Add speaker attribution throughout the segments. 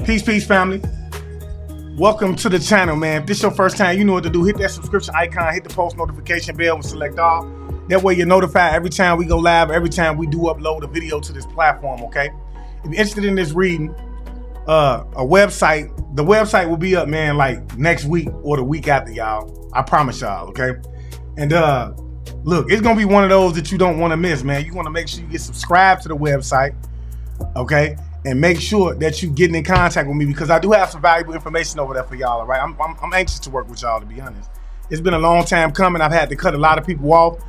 Speaker 1: Peace, family. Welcome to the channel, man. If this is your first time, you know what to do. Hit that subscription icon, hit the post notification bell, and select all. That way you're notified every time we go live, every time we do upload a video to this platform, okay? If you're interested in this reading, the website will be up, man, like next week or the week after, y'all. I promise y'all, okay? And look, it's gonna be one of those that you don't want to miss, man. You want to make sure you get subscribed to the website, okay? And make sure that you getting in contact with me because I do have some valuable information over there for y'all, all right? I'm anxious to work with y'all, to be honest. It's been a long time coming. I've had to cut a lot of people off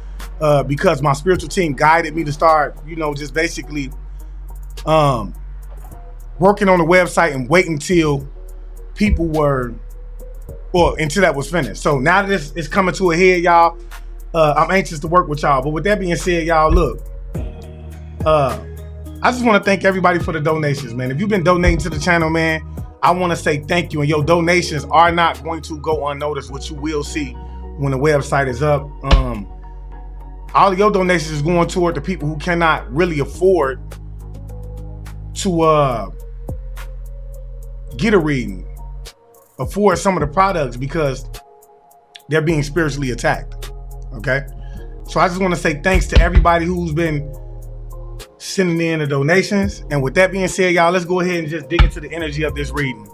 Speaker 1: because my spiritual team guided me to start, just basically working on the website and waiting until people were, until that was finished. So now that it's coming to a head, y'all, I'm anxious to work with y'all. But with that being said, y'all, look, I just want to thank everybody for the donations, man. If you've been donating to the channel, man, I want to say thank you. And your donations are not going to go unnoticed, which you will see when the website is up. All of your donations is going toward the people who cannot really afford to get a reading, afford some of the products because they're being spiritually attacked, okay? So I just want to say thanks to everybody who's been sending in the donations. And with that being said, y'all, let's go ahead and just dig into the energy of this reading.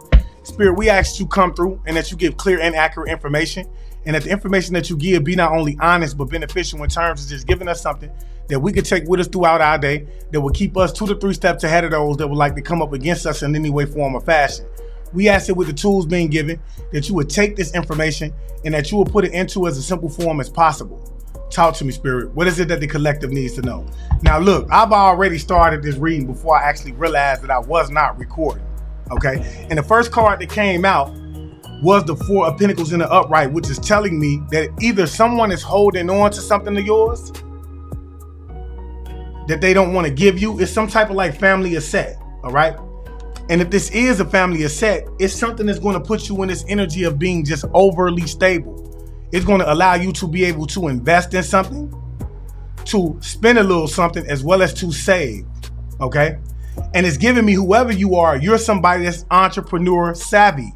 Speaker 1: Spirit, we ask you come through and that you give clear and accurate information, and that the information that you give be not only honest but beneficial in terms of just giving us something that we could take with us throughout our day that will keep us 2 to 3 steps ahead of those that would like to come up against us in any way, form, or fashion. We ask that with the tools being given, that you would take this information and that you will put it into as a simple form as possible. Talk to me, Spirit. What is it that the collective needs to know? Now, look, I've already started this reading before I actually realized that I was not recording, okay? And the first card that came out was the 4 of Pentacles in the upright, which is telling me that either someone is holding on to something of yours that they don't want to give you. It's some type of like family asset, all right? And if this is a family asset, it's something that's going to put you in this energy of being just overly stable. It's going to allow you to be able to invest in something, to spend a little something, as well as to save, okay? And it's giving me, whoever you are, you're somebody that's entrepreneur savvy.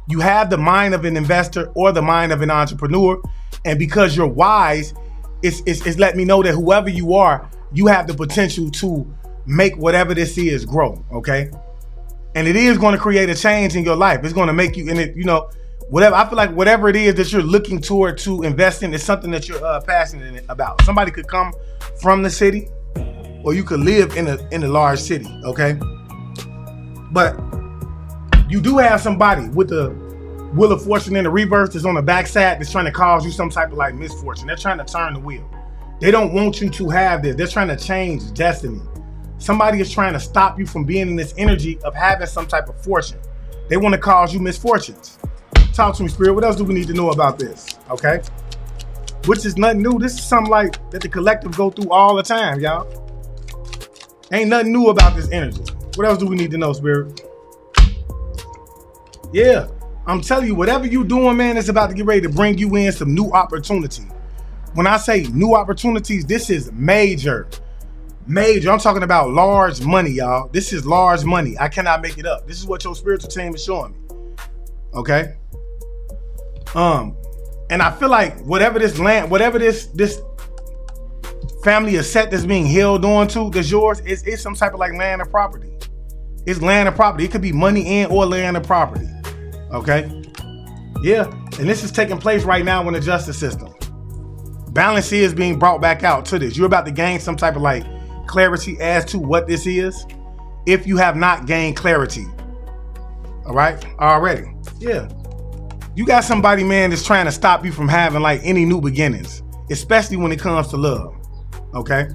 Speaker 1: You have the mind of an investor or the mind of an entrepreneur. And because you're wise, it's letting me know that whoever you are, you have the potential to make whatever this is grow, okay? And it is going to create a change in your life. It's going to make you, in it, whatever. I feel like whatever it is that you're looking toward to invest in is something that you're passionate about. Somebody could come from the city, or you could live in a large city, okay? But you do have somebody with the Wheel of Fortune in the reverse that's on the backside that's trying to cause you some type of like misfortune. They're trying to turn the wheel. They don't want you to have this. They're trying to change destiny. Somebody is trying to stop you from being in this energy of having some type of fortune. They want to cause you misfortunes. Talk to me, Spirit. What else do we need to know about this? Okay? Which is nothing new. This is something like that the collective go through all the time, y'all. Ain't nothing new about this energy. What else do we need to know, Spirit? Yeah, I'm telling you, whatever you doing, man, it's about to get ready to bring you in some new opportunity. When I say new opportunities, this is major. Major. I'm talking about large money, y'all. This is large money. I cannot make it up. This is what your spiritual team is showing me. Okay? And I feel like whatever this land, whatever this family asset that's being held on to, that's yours, it's some type of like land or property. It's land or property. It could be money and or land or property. Okay? Yeah. And this is taking place right now in the justice system. Balance is being brought back out to this. You're about to gain some type of like clarity as to what this is if you have not gained clarity. All right? Already. Yeah. You got somebody, man, that's trying to stop you from having like any new beginnings, especially when it comes to love. Okay?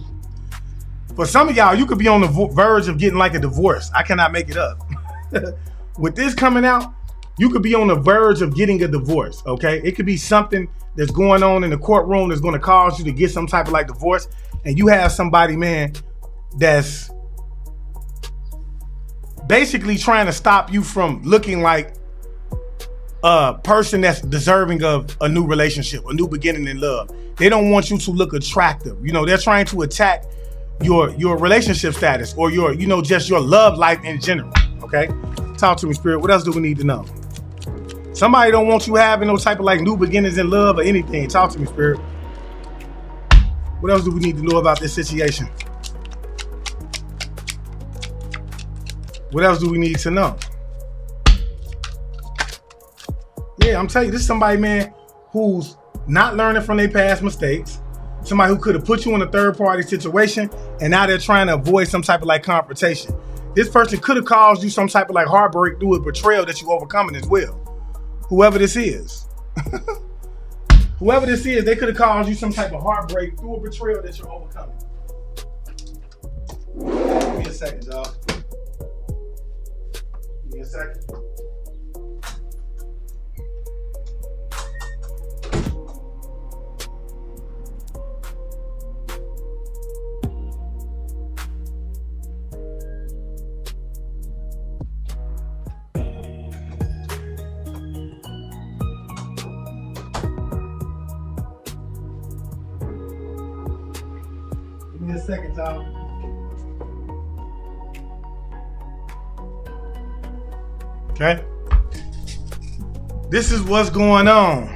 Speaker 1: For some of y'all, you could be on the verge of getting like a divorce. I cannot make it up. With this coming out, you could be on the verge of getting a divorce, okay? It could be something that's going on in the courtroom that's going to cause you to get some type of like divorce. And you have somebody, man, that's basically trying to stop you from looking like a person that's deserving of a new relationship, a new beginning in love. They don't want you to look attractive. They're trying to attack your relationship status or your, just your love life in general, okay? Talk to me, Spirit. What else do we need to know? Somebody don't want you having no type of like new beginnings in love or anything. Talk to me, Spirit. What else do we need to know about this situation? What else do we need to know? Yeah, I'm telling you, this is somebody, man, who's not learning from their past mistakes. Somebody who could have put you in a third party situation and now they're trying to avoid some type of like confrontation. This person could have caused you some type of like heartbreak through a betrayal that you overcoming as well. Whoever this is. Whoever this is, they could have caused you some type of heartbreak through a betrayal that you're overcoming. Give me a second, y'all. Give me a second. Give me a second, y'all. Okay. This is what's going on.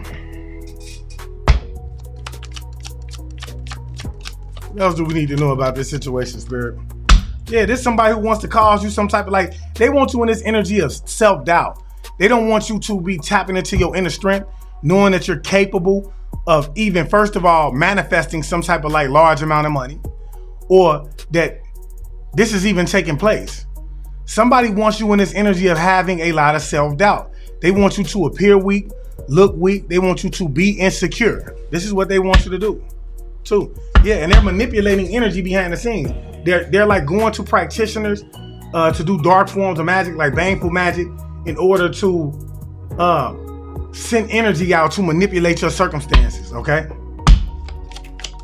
Speaker 1: What else do we need to know about this situation, Spirit? Yeah, this is somebody who wants to cause you some type of like, they want you in this energy of self-doubt. They don't want you to be tapping into your inner strength, knowing that you're capable of even, first of all, manifesting some type of like large amount of money, or that this is even taking place. Somebody wants you in this energy of having a lot of self-doubt. They want you to appear weak, look weak. They want you to be insecure. This is what they want you to do too. Yeah, and they're manipulating energy behind the scenes. They're like going to practitioners to do dark forms of magic, like baneful magic, in order to send energy out to manipulate your circumstances, okay?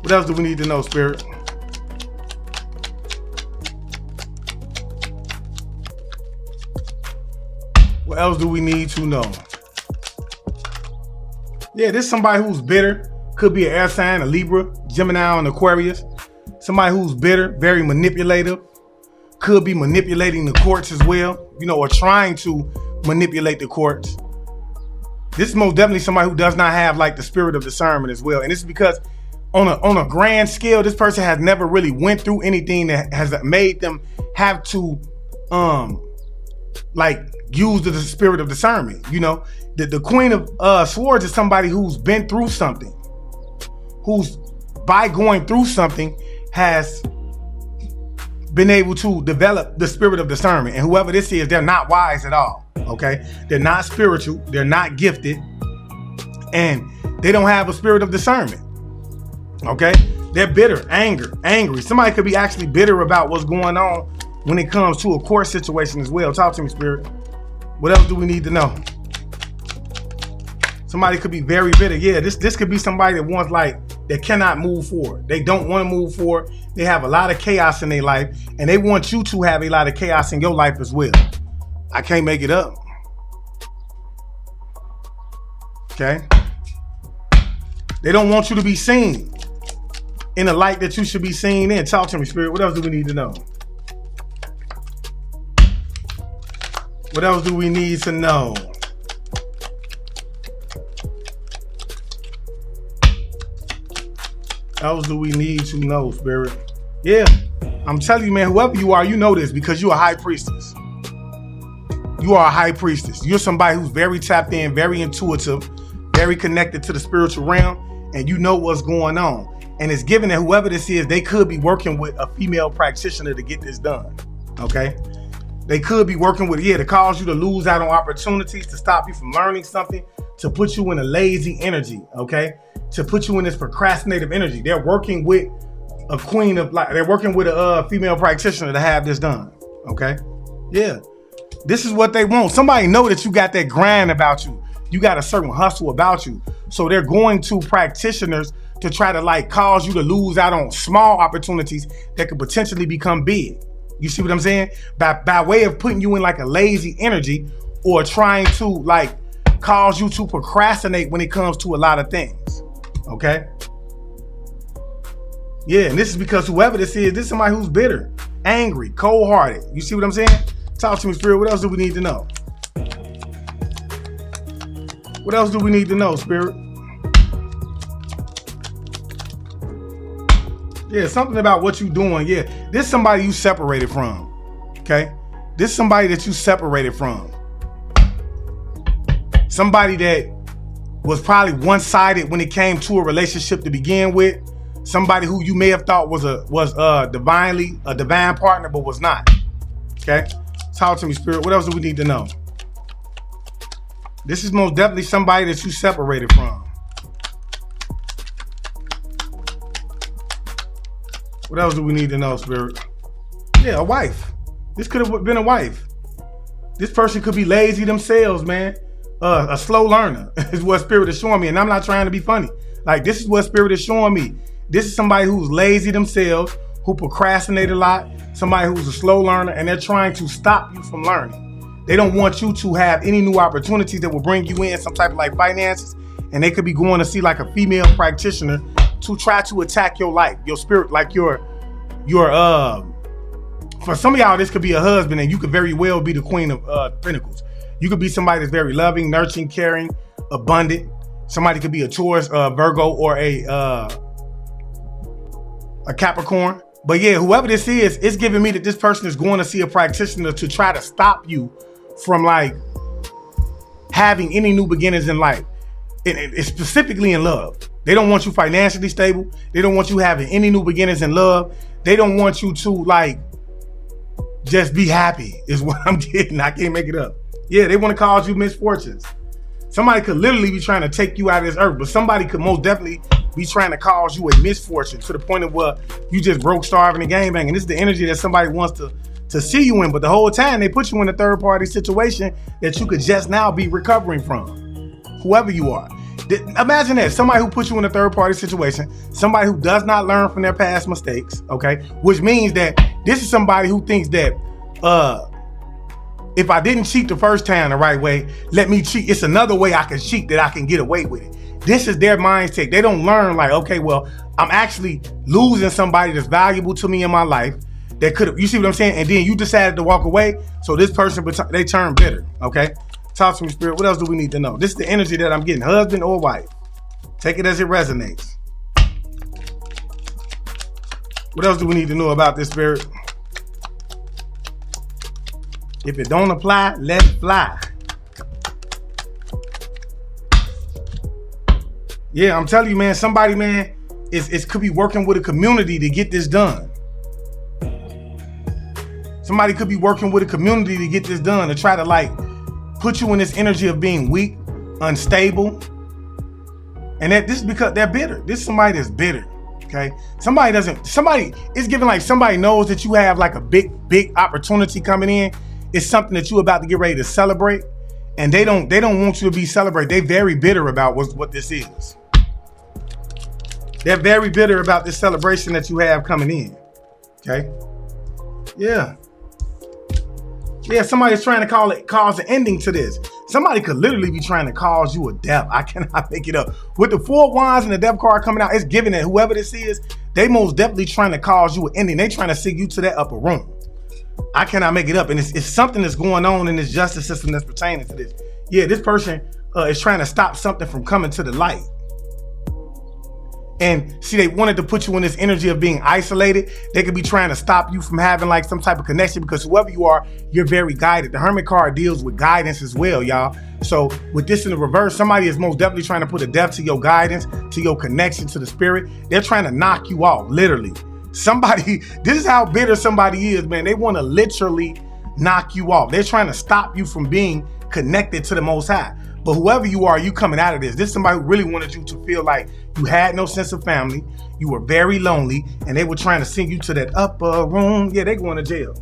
Speaker 1: What else do we need to know, Spirit? What else do we need to know? Yeah, this is somebody who's bitter. Could be an air sign, a Libra, Gemini, and Aquarius. Somebody who's bitter, very manipulative. Could be manipulating the courts as well, you know, or trying to manipulate the courts. This is most definitely somebody who does not have like the spirit of discernment as well. And this is because on a grand scale, this person has never really went through anything that has made them have to like use the spirit of discernment. You know, the Queen of Swords is somebody who's been through something, who's by going through something has been able to develop the spirit of discernment. And whoever this is, they're not wise at all. Okay, they're not spiritual, they're not gifted, and they don't have a spirit of discernment. Okay, they're bitter, angry. Somebody could be actually bitter about what's going on when it comes to a court situation as well. Talk to me, Spirit. What else do we need to know? Somebody could be very bitter. Yeah, this could be somebody that wants like, that cannot move forward. They don't want to move forward. They have a lot of chaos in their life, and they want you to have a lot of chaos in your life as well. I can't make it up. Okay? They don't want you to be seen in the light that you should be seen in. Talk to me, Spirit. What else do we need to know? What else do we need to know? What else do we need to know, Spirit? Yeah, I'm telling you, man, whoever you are, you know this because you're a high priestess. You are a high priestess. You're somebody who's very tapped in, very intuitive, very connected to the spiritual realm, and you know what's going on. And it's given that whoever this is, they could be working with a female practitioner to get this done, okay? They could be working with, to cause you to lose out on opportunities, to stop you from learning something, to put you in a lazy energy, okay? To put you in this procrastinative energy. They're working with a queen of, like, they're working with a female practitioner to have this done, okay? Yeah. This is what they want. Somebody know that you got that grind about you. You got a certain hustle about you. So they're going to practitioners to try to like cause you to lose out on small opportunities that could potentially become big. You see what I'm saying? By way of putting you in like a lazy energy or trying to like cause you to procrastinate when it comes to a lot of things. Okay? Yeah, and this is because whoever this is somebody who's bitter, angry, cold-hearted. You see what I'm saying? Talk to me, Spirit. What else do we need to know? What else do we need to know, Spirit? Yeah, something about what you doing. Yeah, this is somebody you separated from. Okay? This is somebody that you separated from. Somebody that was probably one-sided when it came to a relationship to begin with. Somebody who you may have thought was a divine partner, but was not. Okay? Talk to me, Spirit. What else do we need to know? This is most definitely somebody that you separated from. What else do we need to know, Spirit? Yeah, a wife. This could have been a wife. This person could be lazy themselves, man. A slow learner is what Spirit is showing me. And I'm not trying to be funny. Like, this is what Spirit is showing me. This is somebody who's lazy themselves, who procrastinate a lot, somebody who's a slow learner, and they're trying to stop you from learning. They don't want you to have any new opportunities that will bring you in some type of like finances. And they could be going to see like a female practitioner to try to attack your life, your spirit, like your for some of y'all, this could be a husband, and you could very well be the Queen of Pentacles. You could be somebody that's very loving, nurturing, caring, abundant. Somebody could be a Taurus, Virgo, or a Capricorn. But yeah, whoever this is, it's giving me that this person is going to see a practitioner to try to stop you from like having any new beginnings in life. It's specifically in love. They don't want you financially stable. They don't want you having any new beginnings in love. They don't want you to like just be happy is what I'm getting. I can't make it up. Yeah, they want to cause you misfortunes. Somebody could literally be trying to take you out of this earth, but somebody could most definitely be trying to cause you a misfortune to the point of where you just broke, starving, and gang banging. This is the energy that somebody wants to see you in, but the whole time they put you in a third party situation that you could just now be recovering from. Whoever you are. Imagine that, somebody who puts you in a third party situation, somebody who does not learn from their past mistakes, okay? Which means that this is somebody who thinks that if I didn't cheat the first time the right way, let me cheat. It's another way I can cheat that I can get away with it. This is their mindset. They don't learn like, okay, well, I'm actually losing somebody that's valuable to me in my life that could have, you see what I'm saying? And then you decided to walk away. So this person, they turn bitter, okay? Talk to me, Spirit. What else do we need to know? This is the energy that I'm getting, husband or wife. Take it as it resonates. What else do we need to know about this, Spirit? If it don't apply, let it fly. Yeah, I'm telling you, man, somebody, man, could be working with a community to get this done. Somebody could be working with a community to get this done, to try to like put you in this energy of being weak, unstable. And that this is because they're bitter. This is somebody that's bitter. Okay. Somebody it's giving like somebody knows that you have like a big opportunity coming in. It's something that you're about to get ready to celebrate. And they don't want you to be celebrated. They're very bitter about what this is. They're very bitter about this celebration that you have coming in. Okay. Yeah. Yeah, somebody's trying to cause an ending to this. Somebody could literally be trying to cause you a death. I cannot make it up. With the 4 of Wands and the Death card coming out, it's giving that whoever this is, they most definitely trying to cause you an ending. They trying to send you to that upper room. I cannot make it up. And it's something that's going on in this justice system that's pertaining to this. Yeah, this person is trying to stop something from coming to the light. And see, they wanted to put you in this energy of being isolated. They could be trying to stop you from having like some type of connection because whoever you are, you're very guided. The Hermit card deals with guidance as well, y'all. So with this in the reverse, somebody is most definitely trying to put a depth to your guidance, to your connection to the spirit. They're trying to knock you off, literally. This is how bitter somebody is, man. They want to literally knock you off. They're trying to stop you from being connected to the Most High. But whoever you are, you coming out of this. This is somebody who really wanted you to feel like you had no sense of family. You were very lonely, and they were trying to send you to that upper room. Yeah, they going to jail.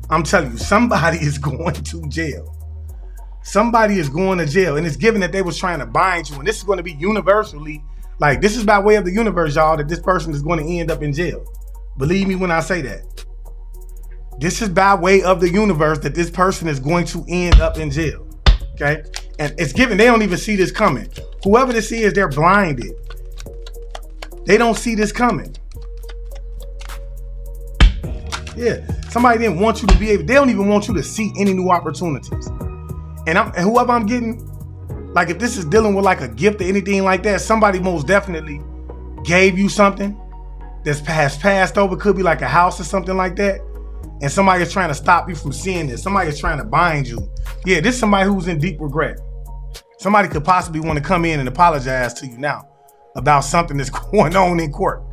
Speaker 1: I'm telling you, somebody is going to jail. Somebody is going to jail, and it's given that they was trying to bind you, and this is going to be universally, like this is by way of the universe, y'all, that this person is going to end up in jail. Believe me when I say that. This is by way of the universe that this person is going to end up in jail. Okay? And it's given, they don't even see this coming. Whoever this is, they're blinded. They don't see this coming. Yeah. Somebody didn't want you to be able, they don't even want you to see any new opportunities. And whoever I'm getting, like if this is dealing with like a gift or anything like that, somebody most definitely gave you something that's passed over. Could be like a house or something like that. And somebody is trying to stop you from seeing this. Somebody is trying to bind you. Yeah, this is somebody who's in deep regret. Somebody could possibly want to come in and apologize to you now about something that's going on in court.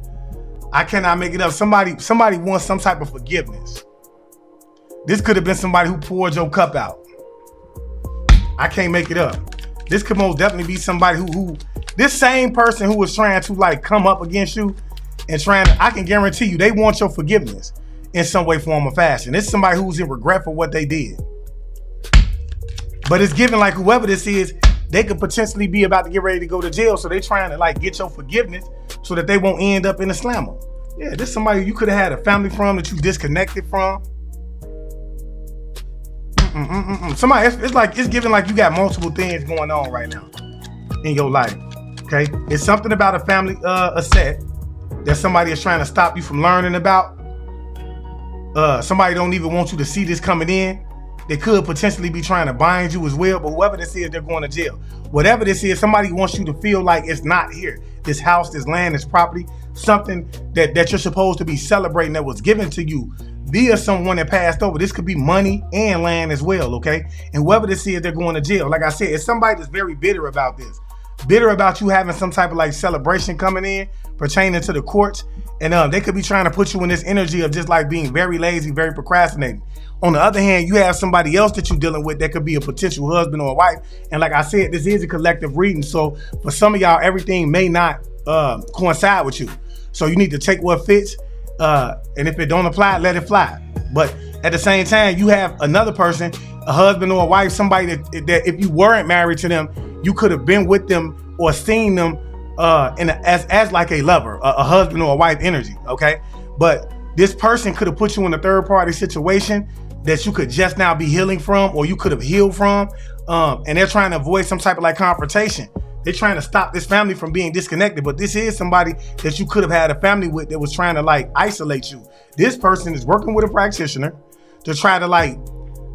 Speaker 1: I cannot make it up. Somebody wants some type of forgiveness. This could have been somebody who poured your cup out. I can't make it up. This could most definitely be somebody who this same person who was trying to like come up against you and I can guarantee you they want your forgiveness in some way, form, or fashion. It's somebody who's in regret for what they did. But it's given like whoever this is, they could potentially be about to get ready to go to jail. So they trying to like get your forgiveness so that they won't end up in a slammer. Yeah, this is somebody you could have had a family from that you disconnected from. Somebody, it's like, it's giving like you got multiple things going on right now in your life, okay? It's something about a family, a set that somebody is trying to stop you from learning about. Somebody don't even want you to see this coming in. They could potentially be trying to bind you as well, but whoever this is, they're going to jail. Whatever this is, somebody wants you to feel like it's not here. This house, this land, this property, something that you're supposed to be celebrating that was given to you via someone that passed over. This could be money and land as well, okay? And whoever this is, they're going to jail. Like I said, it's somebody that's very bitter about this. Bitter about you having some type of like celebration coming in pertaining to the courts. And they could be trying to put you in this energy of just like being very lazy, very procrastinating. On the other hand, you have somebody else that you're dealing with that could be a potential husband or a wife. And like I said, this is a collective reading. So for some of y'all, everything may not coincide with you. So you need to take what fits. And if it don't apply, let it fly. But at the same time, you have another person, a husband or a wife, somebody that if you weren't married to them, you could have been with them or seen them as like a lover, a husband or a wife energy, okay? But this person could have put you in a third party situation that you could just now be healing from, or you could have healed from, and they're trying to avoid some type of like confrontation. They're trying to stop this family from being disconnected, but this is somebody that you could have had a family with that was trying to like isolate you. This person is working with a practitioner to try to like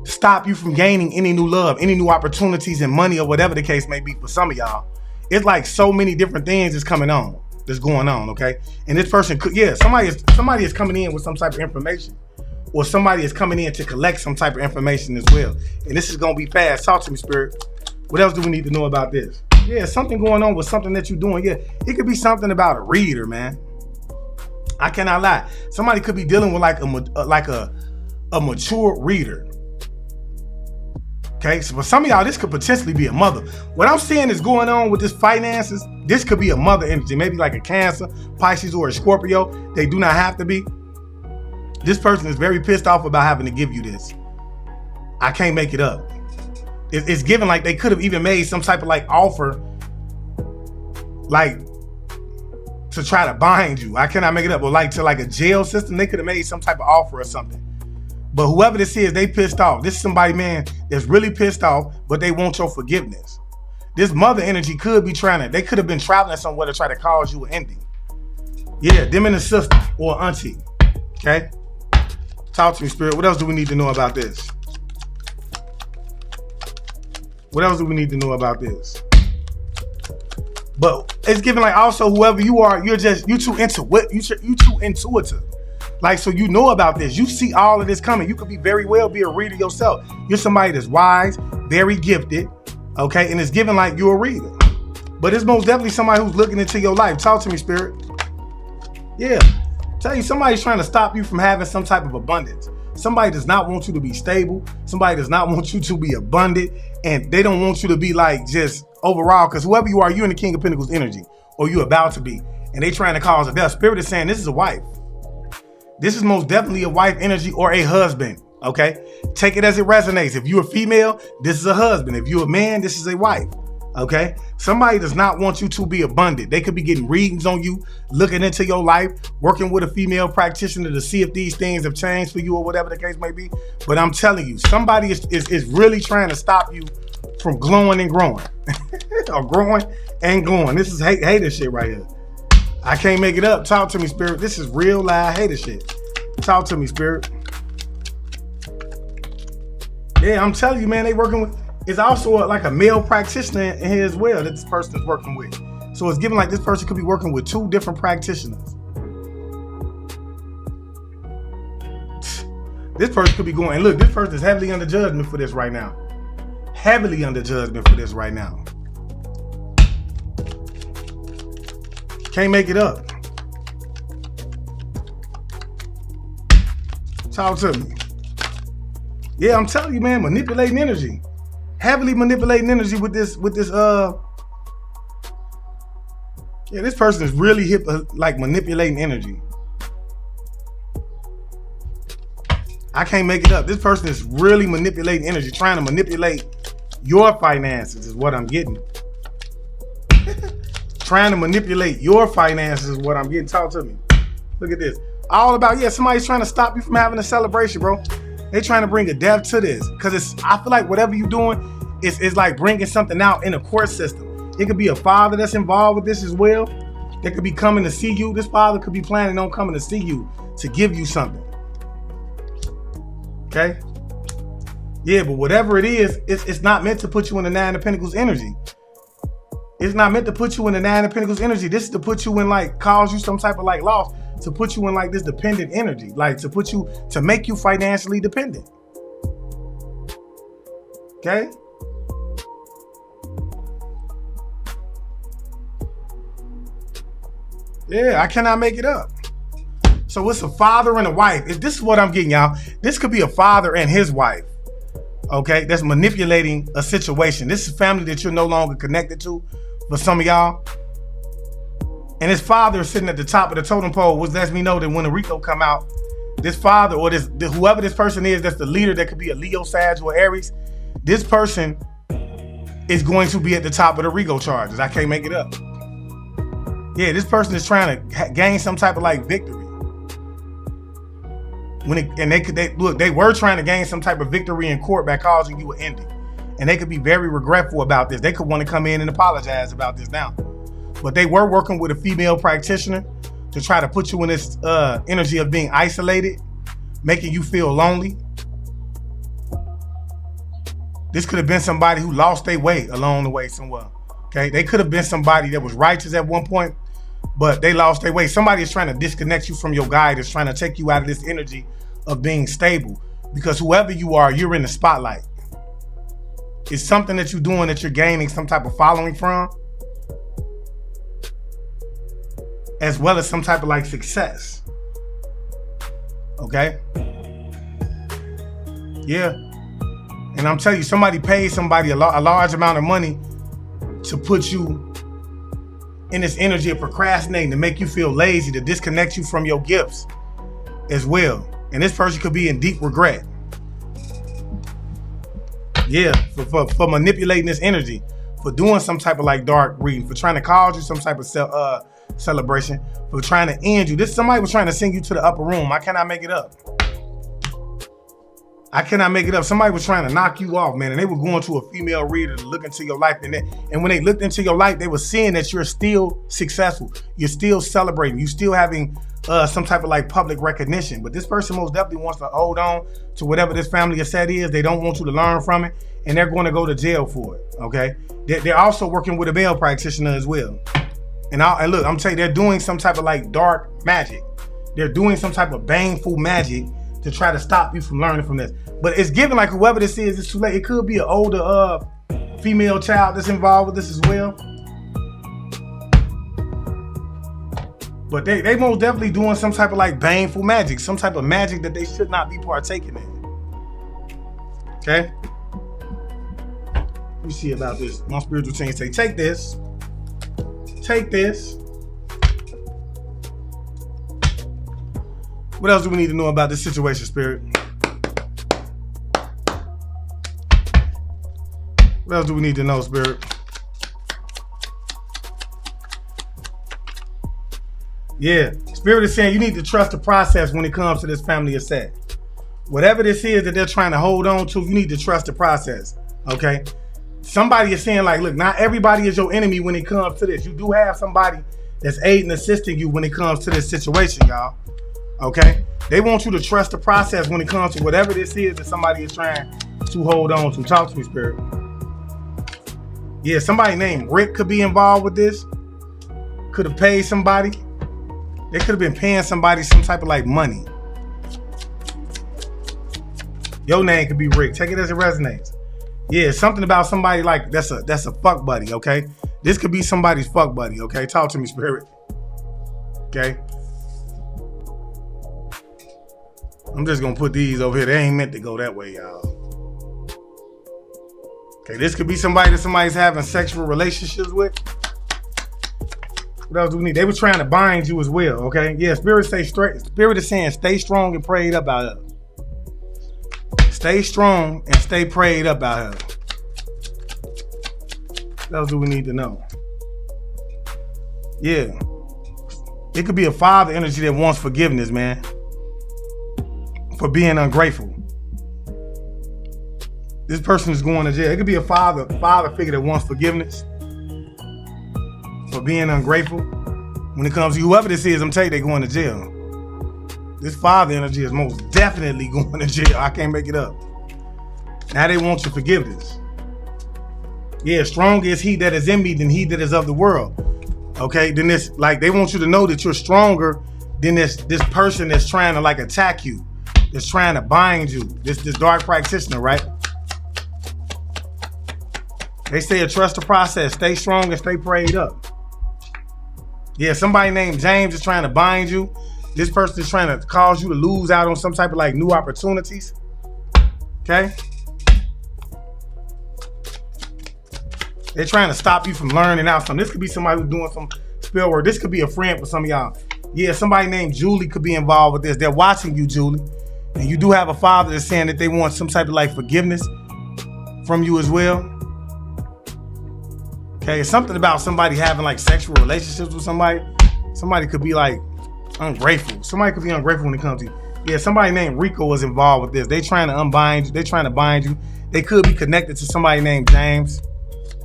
Speaker 1: stop you from gaining any new love, any new opportunities and money or whatever the case may be for some of y'all. It's like so many different things that's coming on, that's going on, okay? And this person could, yeah, somebody is coming in with some type of information, or somebody is coming in to collect some type of information as well. And this is gonna be fast. Talk to me, Spirit. What else do we need to know about this? Yeah, something going on with something that you're doing. Yeah, it could be something about a reader, man. I cannot lie. Somebody could be dealing with like a mature reader. Okay, so for some of y'all, this could potentially be a mother. What I'm seeing is going on with this finances. This could be a mother energy, maybe like a Cancer, Pisces, or a Scorpio. They do not have to be. This person is very pissed off about having to give you this. I can't make it up. It's given like they could have even made some type of like offer, like to try to bind you. I cannot make it up. Or like to like a jail system, they could have made some type of offer or something. But whoever this is, they pissed off. This is somebody, man, that's really pissed off, but they want your forgiveness. This mother energy could be they could have been traveling somewhere to try to cause you an ending. Yeah, them and the sister or auntie. Okay? Talk to me, Spirit. What else do we need to know about this? What else do we need to know about this? But it's given like also whoever you are, you too intuitive. Like, so you know about this. You see all of this coming. You could be very well be a reader yourself. You're somebody that's wise, very gifted, okay? And it's given like you're a reader. But it's most definitely somebody who's looking into your life. Talk to me, Spirit. Yeah. Tell you, somebody's trying to stop you from having some type of abundance. Somebody does not want you to be stable. Somebody does not want you to be abundant. And they don't want you to be like just overall, because whoever you are, you're in the King of Pentacles energy, or you're about to be. And they trying to cause a death. Spirit is saying this is a wife. This is most definitely a wife energy or a husband, okay? Take it as it resonates. If you're a female, this is a husband. If you're a man, this is a wife, okay? Somebody does not want you to be abundant. They could be getting readings on you, looking into your life, working with a female practitioner to see if these things have changed for you or whatever the case may be. But I'm telling you, somebody is really trying to stop you from glowing and growing. Or growing and glowing. This is hater shit right here. I can't make it up. Talk to me, Spirit. This is real live hater shit. Talk to me, Spirit. Yeah, I'm telling you, man, they working with, it's also like a male practitioner in here as well that this person is working with. So it's given like this person could be working with 2 different practitioners. This person could be going, and look, this person is heavily under judgment for this right now. Heavily under judgment for this right now. Can't make it up. Talk to me. Yeah, I'm telling you, man, manipulating energy. Heavily manipulating energy with this, yeah, this person is really hip, like manipulating energy. I can't make it up. This person is really manipulating energy, trying to manipulate your finances is what I'm getting. Trying to manipulate your finances is what I'm getting. Talk to me. Look at this. All about, yeah, somebody's trying to stop you from having a celebration, bro. They trying to bring a death to this. Because I feel like whatever you're doing is like bringing something out in the court system. It could be a father that's involved with this as well. They could be coming to see you. This father could be planning on coming to see you to give you something. Okay? Yeah, but whatever it is, it's not meant to put you in the 9 of Pentacles energy. It's not meant to put you in the 9 of Pentacles energy. This is to put you in like, cause you some type of like loss, to put you in like this dependent energy, like to make you financially dependent. Okay? Yeah, I cannot make it up. So it's a father and a wife. This is what I'm getting, y'all. This could be a father and his wife. Okay, that's manipulating a situation. This is family that you're no longer connected to for some of y'all. And his father is sitting at the top of the totem pole, which lets me know that when the Rico come out, this father or whoever this person is, that's the leader, that could be a Leo, Sag, or Aries. This person is going to be at the top of the Rico charges. I can't make it up. Yeah, this person is trying to gain some type of like victory. They were trying to gain some type of victory in court by causing you an ending. And they could be very regretful about this. They could want to come in and apologize about this now. But they were working with a female practitioner to try to put you in this energy of being isolated, making you feel lonely. This could have been somebody who lost their way along the way somewhere. Okay, they could have been somebody that was righteous at one point, but they lost their way. Somebody is trying to disconnect you from your guide, is trying to take you out of this energy of being stable. Because whoever you are, you're in the spotlight. It's something that you're doing that you're gaining some type of following from, as well as some type of like success. Okay? Yeah. And I'm telling you, somebody paid somebody a large amount of money to put you in this energy of procrastinating, to make you feel lazy, to disconnect you from your gifts as well. And this person could be in deep regret. Yeah, for manipulating this energy, for doing some type of like dark reading, for trying to cause you some type of celebration, for trying to end you. Somebody was trying to send you to the upper room. I cannot make it up. I cannot make it up. Somebody was trying to knock you off, man, and they were going to a female reader to look into your life. And when they looked into your life, they were seeing that you're still successful. You're still celebrating. You're still having some type of like public recognition. But this person most definitely wants to hold on to whatever this family has said is. They don't want you to learn from it, and they're going to go to jail for it, okay? They're also working with a male practitioner as well. And look, I'm telling you, they're doing some type of like dark magic. They're doing some type of baneful magic to try to stop you from learning from this. But it's given like whoever this is, it's too late. It could be an older female child that's involved with this as well. But they most definitely doing some type of like baneful magic, some type of magic that they should not be partaking in. Okay? Let me see about this. My spiritual team say, take this. Take this. What else do we need to know about this situation, Spirit? What else do we need to know, Spirit? Yeah, Spirit is saying you need to trust the process when it comes to this family of set. Whatever this is that they're trying to hold on to, you need to trust the process, okay? Somebody is saying like, look, not everybody is your enemy when it comes to this. You do have somebody that's aiding and assisting you when it comes to this situation, y'all. Okay, they want you to trust the process when it comes to whatever this is that somebody is trying to hold on to. Talk to me, Spirit. Yeah, somebody named Rick could be involved with this. Could have paid somebody. They could have been paying somebody some type of like money. Your name could be Rick. Take it as it resonates. Yeah, something about somebody like that's a fuck buddy, okay? This could be somebody's fuck buddy, okay? Talk to me, Spirit. Okay? I'm just gonna put these over here. They ain't meant to go that way, y'all. Okay, this could be somebody that somebody's having sexual relationships with. What else do we need? They were trying to bind you as well, okay? Yeah, Spirit stay straight. Spirit is saying stay strong and prayed up out here. Stay strong and stay prayed up out here. What else do we need to know? Yeah. It could be a father energy that wants forgiveness, man. For being ungrateful. This person is going to jail. It could be a father figure that wants forgiveness for being ungrateful. When it comes to whoever this is, I'm telling you, they're going to jail. This father energy is most definitely going to jail. I can't make it up. Now they want your forgiveness. Yeah, stronger is he that is in me than he that is of the world. Okay, then this, like, they want you to know that you're stronger than this person that's trying to like attack you, that's trying to bind you. This dark practitioner, right? They say trust the process, stay strong and stay prayed up. Yeah, somebody named James is trying to bind you. This person is trying to cause you to lose out on some type of like new opportunities. Okay? They're trying to stop you from learning out something. This could be somebody who's doing some spell work. This could be a friend for some of y'all. Yeah, somebody named Julie could be involved with this. They're watching you, Julie. And you do have a father that's saying that they want some type of like forgiveness from you as well. Okay, it's something about somebody having like sexual relationships with somebody. Somebody could be like ungrateful. Somebody could be ungrateful when it comes to you. Yeah, somebody named Rico was involved with this. They trying to unbind you. They trying to bind you. They could be connected to somebody named James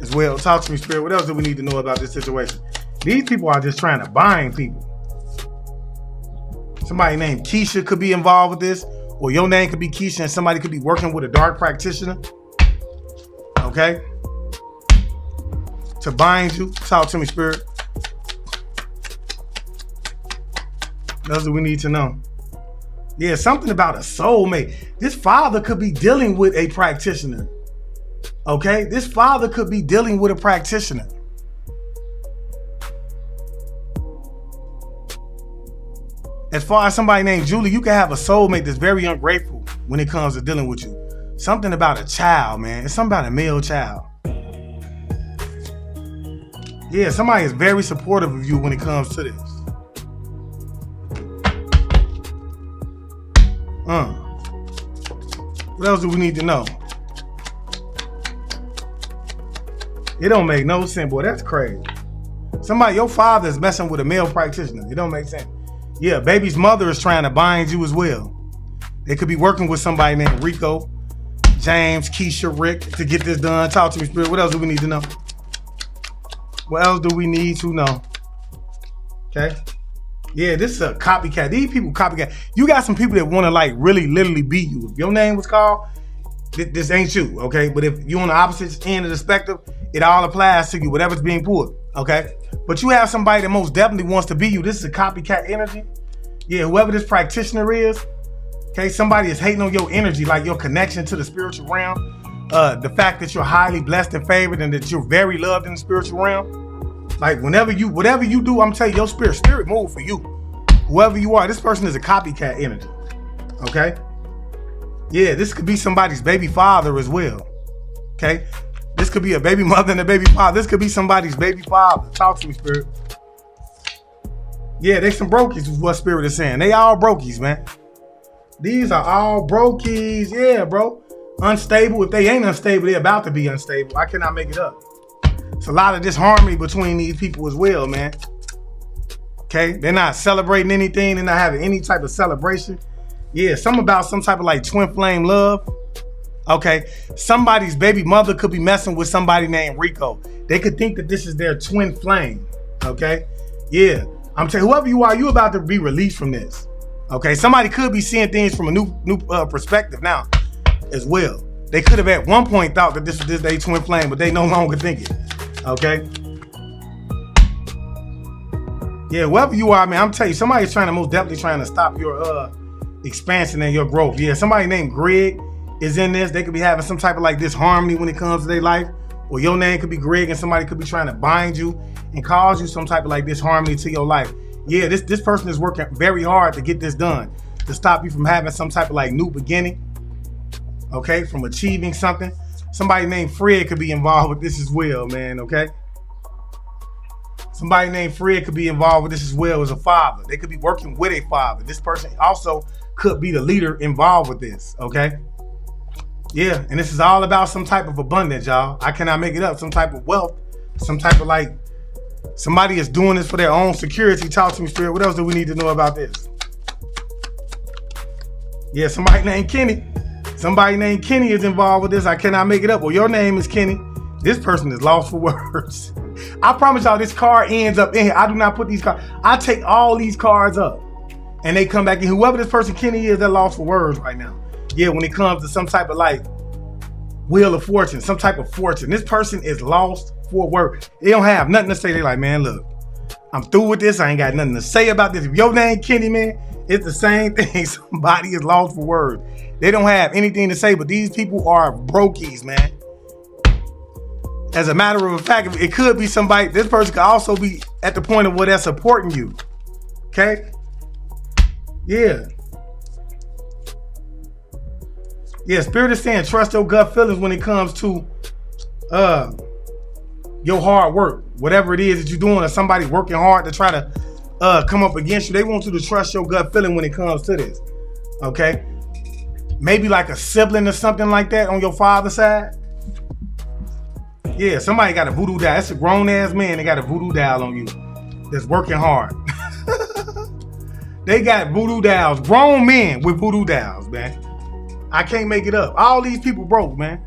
Speaker 1: as well. Talk to me, Spirit. What else do we need to know about this situation? These people are just trying to bind people. Somebody named Keisha could be involved with this, or your name could be Keisha and somebody could be working with a dark practitioner. Okay? To bind you. Talk to me, Spirit. What else do we need to know? Yeah, something about a soulmate. This father could be dealing with a practitioner. Okay? This father could be dealing with a practitioner. As far as somebody named Julie, you can have a soulmate that's very ungrateful when it comes to dealing with you. Something about a child, man. It's something about a male child. Yeah, somebody is very supportive of you when it comes to this. What else do we need to know? It don't make no sense, boy. That's crazy. Your father is messing with a male practitioner. It don't make sense. Yeah, baby's mother is trying to bind you as well. They could be working with somebody named Rico, James, Keisha, Rick to get this done. Talk to me, Spirit. What else do we need to know? What else do we need to know? Okay. Yeah, this is a copycat. These people copycat. You got some people that want to like really literally be you. If your name was called, this ain't you, okay? But if you're on the opposite end of the spectrum, it all applies to you, whatever's being pulled, okay? But you have somebody that most definitely wants to be you. This is a copycat energy. Yeah, whoever this practitioner is, okay, somebody is hating on your energy, like your connection to the spiritual realm. The fact that you're highly blessed and favored and that you're very loved in the spiritual realm. Like whatever you do, I'm telling you, your spirit move for you. Whoever you are, this person is a copycat energy. Okay? Yeah, this could be somebody's baby father as well. Okay? This could be a baby mother and a baby father. This could be somebody's baby father. Talk to me, Spirit. Yeah, they some brokies is what Spirit is saying. They all brokies, man. These are all brokies. Yeah, bro. Unstable. If they ain't unstable, they're about to be unstable. I cannot make it up. It's a lot of disharmony between these people as well, man. Okay? They're not celebrating anything. They're not having any type of celebration. Yeah, something about some type of like twin flame love. Okay? Somebody's baby mother could be messing with somebody named Rico. They could think that this is their twin flame. Okay? Yeah. I'm telling you, whoever you are, you about to be released from this. Okay? Somebody could be seeing things from a new perspective now as well. They could have at one point thought that this was their twin flame, but they no longer think it. Okay? Yeah, whoever you are, man, I'm telling you, somebody's most definitely trying to stop your expansion and your growth. Yeah, somebody named Greg is in this. They could be having some type of like disharmony when it comes to their life. Or your name could be Greg and somebody could be trying to bind you and cause you some type of like disharmony to your life. Yeah, this person is working very hard to get this done, to stop you from having some type of like new beginning. Okay, from achieving something. Somebody named Fred could be involved with this as well, man, okay? Somebody named Fred could be involved with this as well as a father. They could be working with a father. This person also could be the leader involved with this, okay? Yeah, and this is all about some type of abundance, y'all. I cannot make it up. Some type of wealth, some type of like, somebody is doing this for their own security. Talk to me, Spirit. What else do we need to know about this? Yeah, somebody named Kenny. Somebody named Kenny is involved with this. I cannot make it up. Well, your name is Kenny. This person is lost for words. I promise y'all this card ends up in here. I do not put these cards. I take all these cards up and they come back in. Whoever this person Kenny is, they're lost for words right now. Yeah, when it comes to some type of like wheel of fortune, some type of fortune. This person is lost for words. They don't have nothing to say. They're like, man, look, I'm through with this. I ain't got nothing to say about this. If your name Kenny, man, it's the same thing. Somebody is lost for words. They don't have anything to say, but these people are brokies, man. As a matter of fact, it could be somebody, this person could also be at the point of where they're supporting you. Okay? Yeah. Yeah, Spirit is saying trust your gut feelings when it comes to your hard work. Whatever it is that you're doing, or somebody working hard to try to come up against you, they want you to trust your gut feeling when it comes to this. Okay? Maybe like a sibling or something like that on your father's side. Yeah, somebody got a voodoo doll. That's a grown ass man. They got a voodoo doll on you that's working hard. They got voodoo dolls. Grown men with voodoo dolls, man. I can't make it up. All these people broke, man.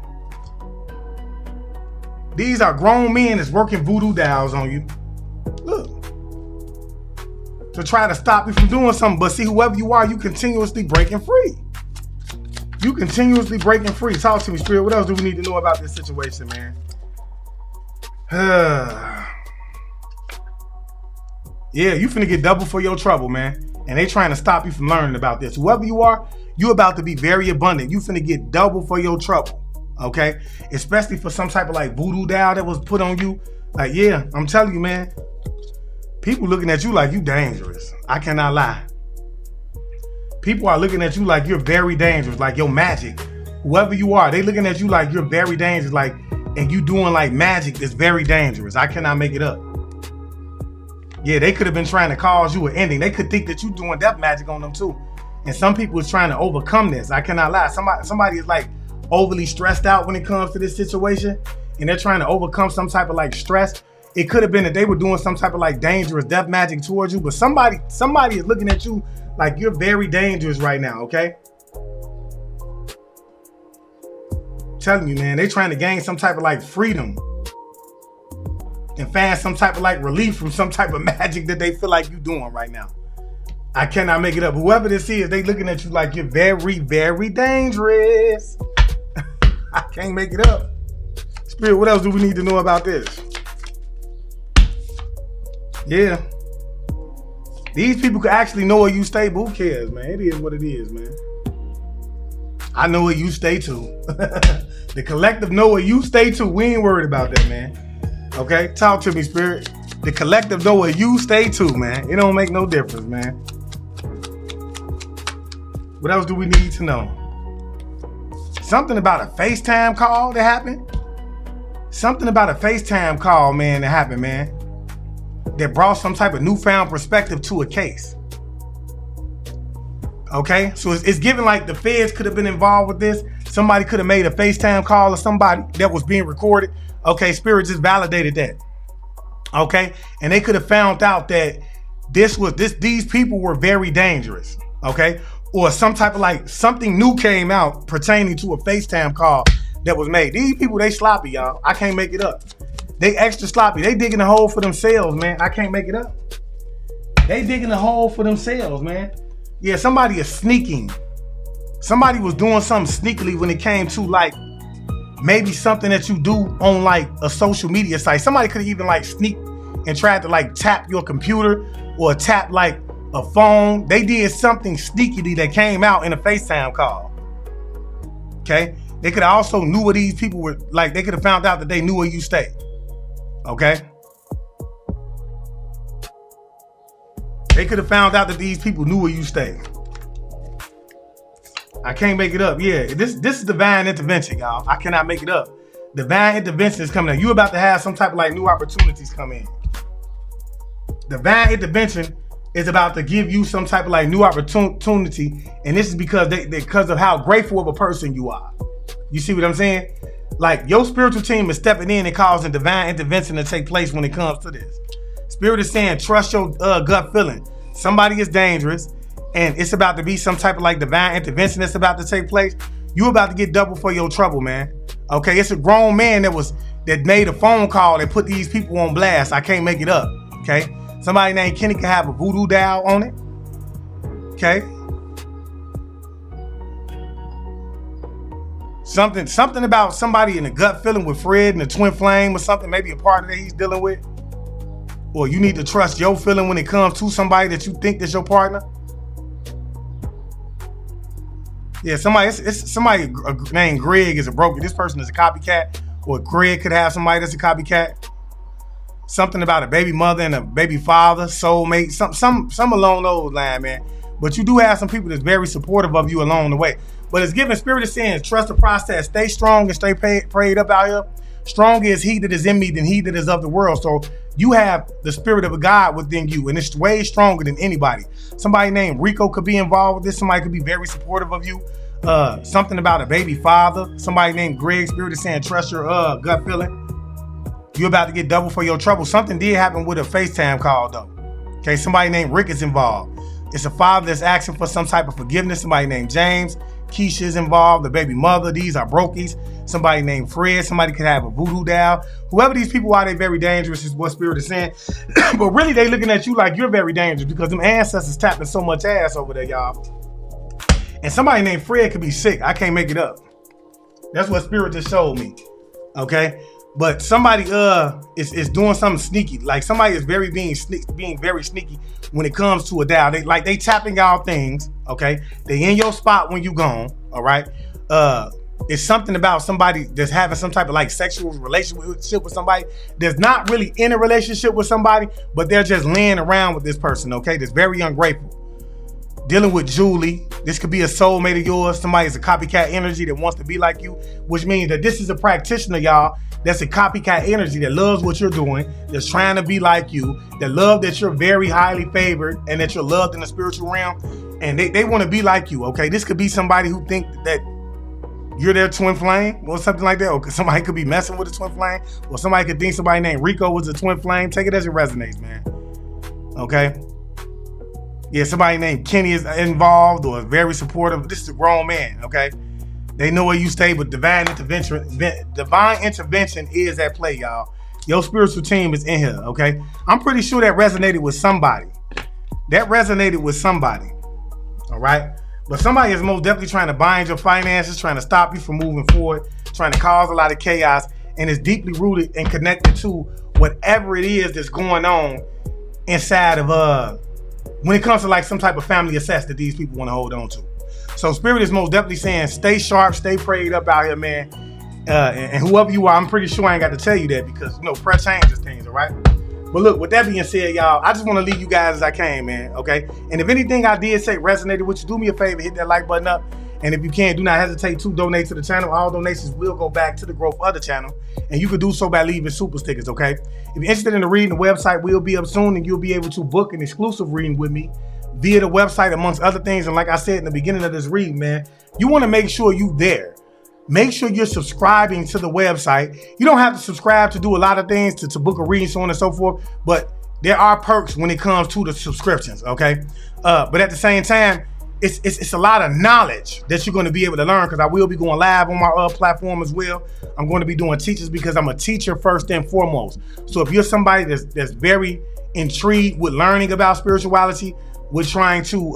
Speaker 1: These are grown men that's working voodoo dolls on you. Look. To try to stop you from doing something. But see, whoever you are, you continuously breaking free. You continuously breaking free. Talk to me, Spirit. What else do we need to know about this situation, man? Yeah, you finna get double for your trouble, man. And they trying to stop you from learning about this. Whoever you are, you about to be very abundant. You finna get double for your trouble, okay? Especially for some type of like voodoo doll that was put on you. Like, yeah, I'm telling you, man. People looking at you like you dangerous. I cannot lie. People are looking at you like you're very dangerous, like your magic. Whoever you are, they looking at you like you're very dangerous, like, and you doing like magic that's very dangerous. I cannot make it up. Yeah, they could have been trying to cause you an ending. They could think that you doing death magic on them too. And some people is trying to overcome this. I cannot lie. Somebody is like overly stressed out when it comes to this situation, and they're trying to overcome some type of like stress. It could have been that they were doing some type of like dangerous death magic towards you, but somebody is looking at you like you're very dangerous right now, okay? Telling you, man, they trying to gain some type of like freedom and find some type of like relief from some type of magic that they feel like you doing right now. I cannot make it up. Whoever this is, they looking at you like you're very, very dangerous. I can't make it up. Spirit, what else do we need to know about this? Yeah. These people could actually know where you stay, but who cares, man? It is what it is, man. I know where you stay too. The collective know where you stay too. We ain't worried about that, man. Okay? Talk to me, Spirit. The collective know where you stay too, man. It don't make no difference, man. What else do we need to know? Something about a FaceTime call that happened? Something about a FaceTime call, man, that happened, man. That brought some type of newfound perspective to a case. Okay, so it's given like the feds could have been involved with this. Somebody could have made a FaceTime call or somebody that was being recorded. Okay, Spirit just validated that. Okay, and they could have found out that these people were very dangerous. Okay, or some type of like something new came out pertaining to a FaceTime call that was made. These people, they sloppy, y'all. I can't make it up. They extra sloppy. They digging a hole for themselves, man. I can't make it up. They digging a hole for themselves, man. Yeah, somebody is sneaking. Somebody was doing something sneakily when it came to like maybe something that you do on like a social media site. Somebody could even like sneak and tried to like tap your computer or tap like a phone. They did something sneakily that came out in a FaceTime call. Okay? They could have also knew where these people were, like they could have found out that they knew where you stayed. Okay? They could have found out that these people knew where you stayed. I can't make it up. Yeah, this is divine intervention, y'all. I cannot make it up. Divine intervention is coming up. You're about to have some type of like new opportunities come in. Divine intervention is about to give you some type of like new opportunity, and this is because of how grateful of a person you are. You see what I'm saying? Like your spiritual team is stepping in and causing divine intervention to take place when it comes to this. Spirit is saying, trust your gut feeling. Somebody is dangerous, and it's about to be some type of like divine intervention that's about to take place. You about to get double for your trouble, man. Okay, it's a grown man that made a phone call and put these people on blast. I can't make it up. Okay, somebody named Kenny can have a voodoo doll on it. Okay, something about somebody in the gut feeling with Fred and the twin flame or something. Maybe a partner that he's dealing with, or you need to trust your feeling when it comes to somebody that you think is your partner. Yeah, somebody named Greg is a broker. This person is a copycat, or Greg could have somebody that's a copycat. Something about a baby mother and a baby father, soulmate, some along those lines, man. But you do have some people that's very supportive of you along the way. But it's giving Spirit of saying, trust the process, stay strong and stay prayed up out here. Stronger is he that is in me than he that is of the world. So you have the spirit of a God within you, and it's way stronger than anybody. Somebody named Rico could be involved with this. Somebody could be very supportive of you. Something about a baby father. Somebody named Greg. Spirit is saying, trust your gut feeling. You're about to get double for your trouble. Something did happen with a FaceTime call, though. Okay, somebody named Rick is involved. It's a father that's asking for some type of forgiveness. Somebody named James. Keisha is involved. The baby mother. These are brokies. Somebody named Fred. Somebody could have a voodoo doll. Whoever these people are, they're very dangerous is what Spirit is saying. But really, they looking at you like you're very dangerous because them ancestors tapping so much ass over there, y'all. And somebody named Fred could be sick. I can't make it up. That's what Spirit just showed me. Okay? But somebody is doing something sneaky. Like somebody is being very sneaky when it comes to a doll. They tapping y'all things, okay? They in your spot when you gone, all right? It's something about somebody that's having some type of like sexual relationship with somebody that's not really in a relationship with somebody, but they're just laying around with this person, okay? That's very ungrateful. Dealing with Julie. This could be a soulmate of yours. Somebody's a copycat energy that wants to be like you, which means that this is a practitioner, y'all, that's a copycat energy that loves what you're doing, that's trying to be like you, that love that you're very highly favored and that you're loved in the spiritual realm, and they want to be like you, okay? This could be somebody who think that you're their twin flame or something like that, or somebody could be messing with a twin flame, or somebody could think somebody named Rico was a twin flame. Take it as it resonates, man. Okay? Yeah, somebody named Kenny is involved or very supportive. This is a grown man, okay? They know where you stay, but divine intervention is at play, y'all. Your spiritual team is in here, okay? I'm pretty sure that resonated with somebody. All right? But somebody is most definitely trying to bind your finances, trying to stop you from moving forward, trying to cause a lot of chaos, and is deeply rooted and connected to whatever it is that's going on inside of when it comes to like some type of family assess that these people want to hold on to. So Spirit is most definitely saying, stay sharp, stay prayed up out here, man. And whoever you are, I'm pretty sure I ain't got to tell you that because, prayer changes things, all right? But look, with that being said, y'all, I just want to leave you guys as I can, man, okay? And if anything I did say resonated with you, do me a favor, hit that like button up. And if you can, do not hesitate to donate to the channel. All donations will go back to the growth of the channel. And you can do so by leaving super stickers, okay? If you're interested in the reading, the website will be up soon, and you'll be able to book an exclusive reading with me via the website, amongst other things. And like I said in the beginning of this reading, man, you want to make sure you're there. Make sure you're subscribing to the website. You don't have to subscribe to do a lot of things to book a reading, so on and so forth. But there are perks when it comes to the subscriptions, okay? But at the same time, it's a lot of knowledge that you're going to be able to learn, because I will be going live on my platform as well. I'm going to be doing teachers because I'm a teacher first and foremost. So if you're somebody that's very intrigued with learning about spirituality, with trying to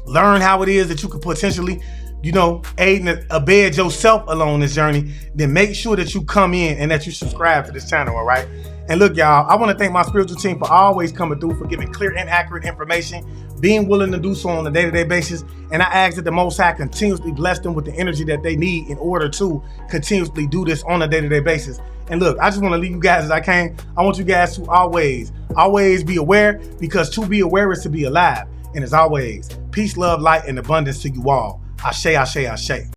Speaker 1: learn how it is that you could potentially aiding to abet yourself along this journey, then make sure that you come in and that you subscribe to this channel, all right? And look, y'all, I want to thank my spiritual team for always coming through, for giving clear and accurate information, being willing to do so on a day-to-day basis. And I ask that the Most High continuously bless them with the energy that they need in order to continuously do this on a day-to-day basis. And look, I just want to leave you guys as I can. I want you guys to always be aware, because to be aware is to be alive. And as always, peace, love, light, and abundance to you all. Ashe, ashe, ashe.